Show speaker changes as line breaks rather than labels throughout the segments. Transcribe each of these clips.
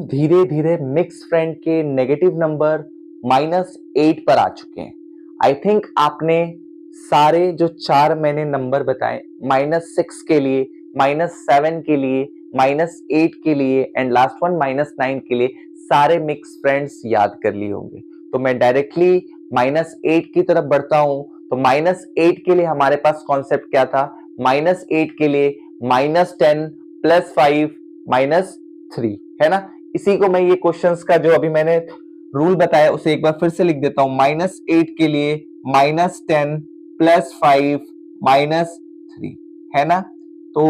धीरे धीरे mix friend के नेगेटिव नंबर -8 पर आ चुके हैं। आई थिंक आपने सारे जो 4 मैंने नंबर बताए, -6 के लिए, -7 के लिए, -8 के लिए एंड लास्ट वन -9 के लिए, सारे मिक्स फ्रेंड्स याद कर लिए होंगे। तो मैं डायरेक्टली -8 की तरफ बढ़ता हूं। तो -8 के लिए हमारे पास कॉन्सेप्ट क्या था? -8 के लिए -10 + 5 -3 है ना। इसी को मैं ये क्वेश्चंस का जो अभी मैंने रूल बताया उसे एक बार फिर से लिख देता हूं। -8 के लिए -10 + 5 -3 है ना। तो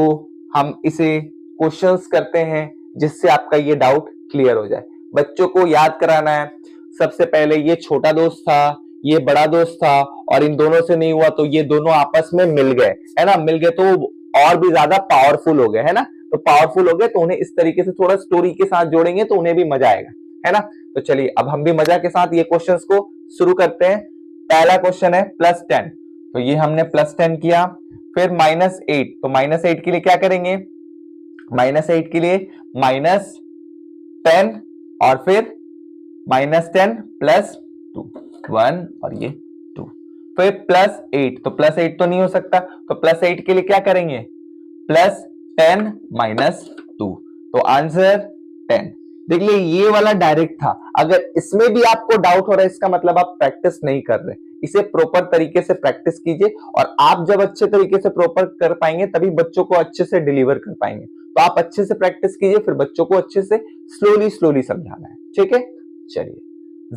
हम इसे क्वेश्चंस करते हैं जिससे आपका ये डाउट क्लियर हो जाए। बच्चों को याद कराना है, सबसे पहले ये छोटा दोस्त था, ये बड़ा दोस्त था, और इन दोनों से नहीं हुआ तो ये दोनों आपस में मिल गए, है ना। मिल गए तो और भी ज्यादा पावरफुल हो गए, है ना। तो पावरफुल हो गए तो उन्हें इस तरीके से थोड़ा स्टोरी के साथ जोड़ेंगे तो उन्हें भी मजा आएगा, है ना। तो चलिए अब हम भी मजा के साथ ये क्वेश्चंस को शुरू करते हैं। पहला क्वेश्चन है +10, तो ये हमने +10 किया। फिर -8, तो -8 के लिए क्या करेंगे? -8 के लिए -10 और फिर -10 + 2, 1 और ये 2। फिर +8, तो +8 तो नहीं हो सकता, तो +8 के लिए क्या करेंगे? +10 - 2, तो आंसर 10। देख लिए ये वाला डायरेक्ट था। अगर इसमें भी आपको डाउट हो रहा है इसका मतलब आप प्रैक्टिस नहीं कर रहे। इसे प्रॉपर तरीके से प्रैक्टिस कीजिए, और आप जब अच्छे तरीके से प्रॉपर कर पाएंगे तभी बच्चों को अच्छे से डिलीवर कर पाएंगे। तो आप अच्छे से प्रैक्टिस कीजिए, फिर बच्चों को अच्छे से स्लोली समझाना है, ठीक है। चलिए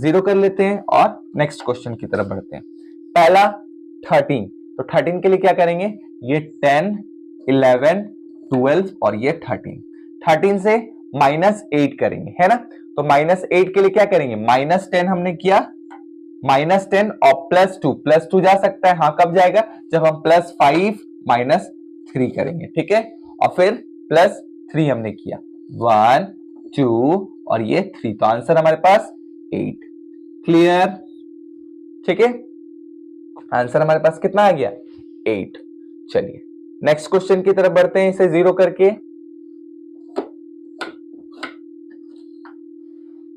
0 कर लेते हैं और नेक्स्ट क्वेश्चन की तरफ बढ़ते हैं। पहला 13, तो 13 के लिए क्या करेंगे? ये 10, 11, 12 और ये 13। 13 से -8 करेंगे, है ना। तो -8 के लिए क्या करेंगे? -10 हमने किया, -10 और +2 जा सकता है। हाँ, कब जाएगा? जब हम +5 - 3 करेंगे, ठीक है। और फिर +3 हमने किया, 1, 2 और ये 3, तो आंसर हमारे पास 8। क्लियर? ठीक है, आंसर हमारे पास कितना आ गया? 8। चलिए नेक्स्ट क्वेश्चन की तरफ बढ़ते हैं, इसे 0 करके।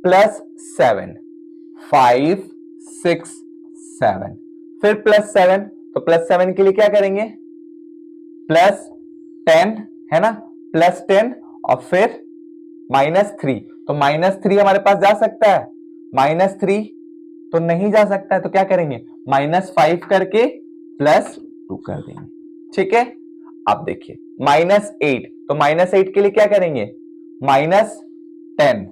+7, 5, 6, 7, फिर +7, तो +7 के लिए क्या करेंगे? +10 है ना, +10 और फिर -3, तो -3 हमारे पास जा सकता है, -3 तो नहीं जा सकता है, तो क्या करेंगे? -5 करके +2 कर देंगे, ठीक है। अब देखिए -8, तो -8 के लिए क्या करेंगे? -10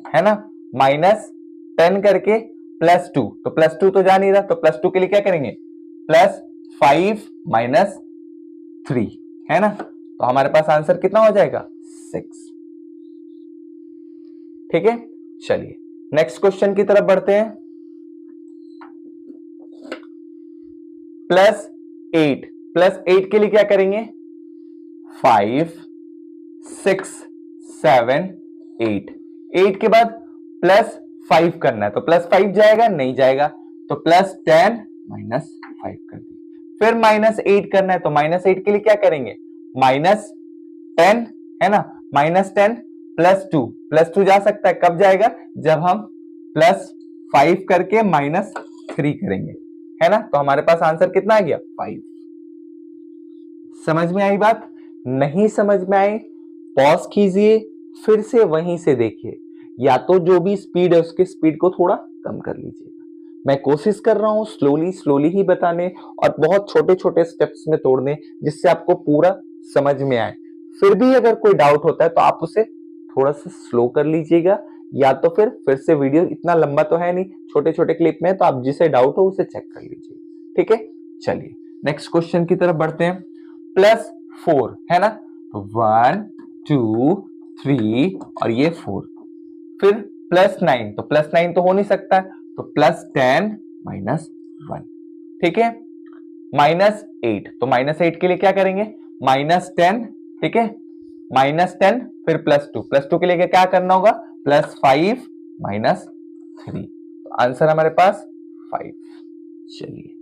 है ना, -10 करके +2, तो +2 तो जा नहीं रहा, तो +2 के लिए क्या करेंगे? +5 - 3 है ना। तो हमारे पास आंसर कितना हो जाएगा? 6, ठीक है। चलिए नेक्स्ट क्वेश्चन की तरफ बढ़ते हैं। +8 के लिए क्या करेंगे? 5, 6, 7, 8, 8 के बाद +5 करना है, तो +5 जाएगा? नहीं जाएगा, तो +10 - 5 कर दिए। फिर -8 करना है, तो -8 के लिए क्या करेंगे? -10 है ना, -10 +2 जा सकता है, कब जाएगा? जब हम +5 करके -3 करेंगे, है ना। तो हमारे पास आंसर कितना आ गया? 5। समझ में आई बात? नहीं समझ में आई पॉज कीजिए, फिर से वहीं से देखिए, या तो जो भी स्पीड है उसकी स्पीड को थोड़ा कम कर लीजिएगा। मैं कोशिश कर रहा हूं स्लोली ही बताने और बहुत छोटे छोटे स्टेप्स में तोड़ने, जिससे आपको पूरा समझ में आए। फिर भी अगर कोई डाउट होता है तो आप उसे थोड़ा सा स्लो कर लीजिएगा, या तो फिर से वीडियो इतना लंबा तो है नहीं, छोटे छोटे क्लिप में, तो आप जिसे डाउट हो उसे चेक कर लीजिए, ठीक है। चलिए नेक्स्ट क्वेश्चन की तरफ बढ़ते हैं। +4 है ना, तो 1, 2, 3 और ये 4। फिर +9, तो +9 तो हो नहीं सकता, तो +10 - 1, ठीक है। -8, तो -8 के लिए क्या करेंगे? -10, ठीक है, -10 फिर +2 के लिए क्या करना होगा? +5 - 3, तो आंसर हमारे पास 5। चलिए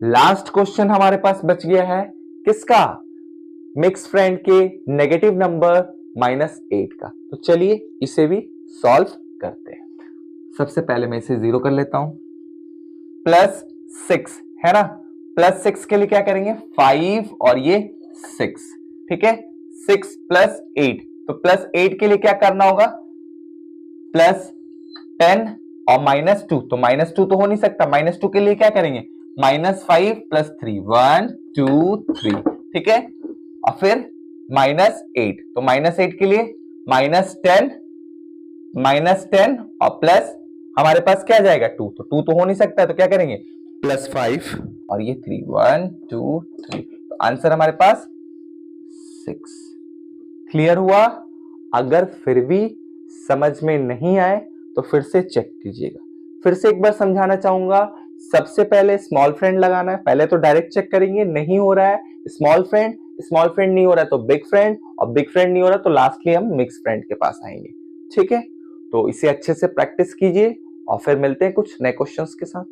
लास्ट क्वेश्चन हमारे पास बच गया है, किसका? मिक्स फ्रेंड के नेगेटिव नंबर -8 का। तो चलिए इसे भी सॉल्व करते हैं। सबसे पहले मैं इसे 0 कर लेता हूं, +6 है ना, +6 के लिए क्या करेंगे 5 और ये 6, ठीक है, 6 + 8, तो +8 के लिए क्या करना होगा +10 और -2, तो -2 तो हो नहीं सकता, -2 के लिए क्या करेंगे -5 + 3, 1 2 3, ठीक है, और फिर -8, तो -8 के लिए -10 और प्लस हमारे पास क्या जाएगा 2, तो 2 तो हो नहीं सकता, तो क्या करेंगे +5 और ये 3, 1 2 3, तो आंसर हमारे पास 6। क्लियर हुआ? अगर फिर भी समझ में नहीं आए तो फिर से चेक कीजिएगा। फिर से एक बार समझाना चाहूंगा, सबसे पहले स्मॉल फ्रेंड लगाना है, पहले तो डायरेक्ट चेक करेंगे, नहीं हो रहा है स्मॉल फ्रेंड नहीं हो रहा है तो बिग फ्रेंड, और बिग फ्रेंड नहीं हो रहा तो लास्टली हम मिक्स फ्रेंड के पास आएंगे, ठीक है। तो इसे अच्छे से प्रैक्टिस कीजिए और फिर मिलते हैं कुछ नए क्वेश्चंस के साथ।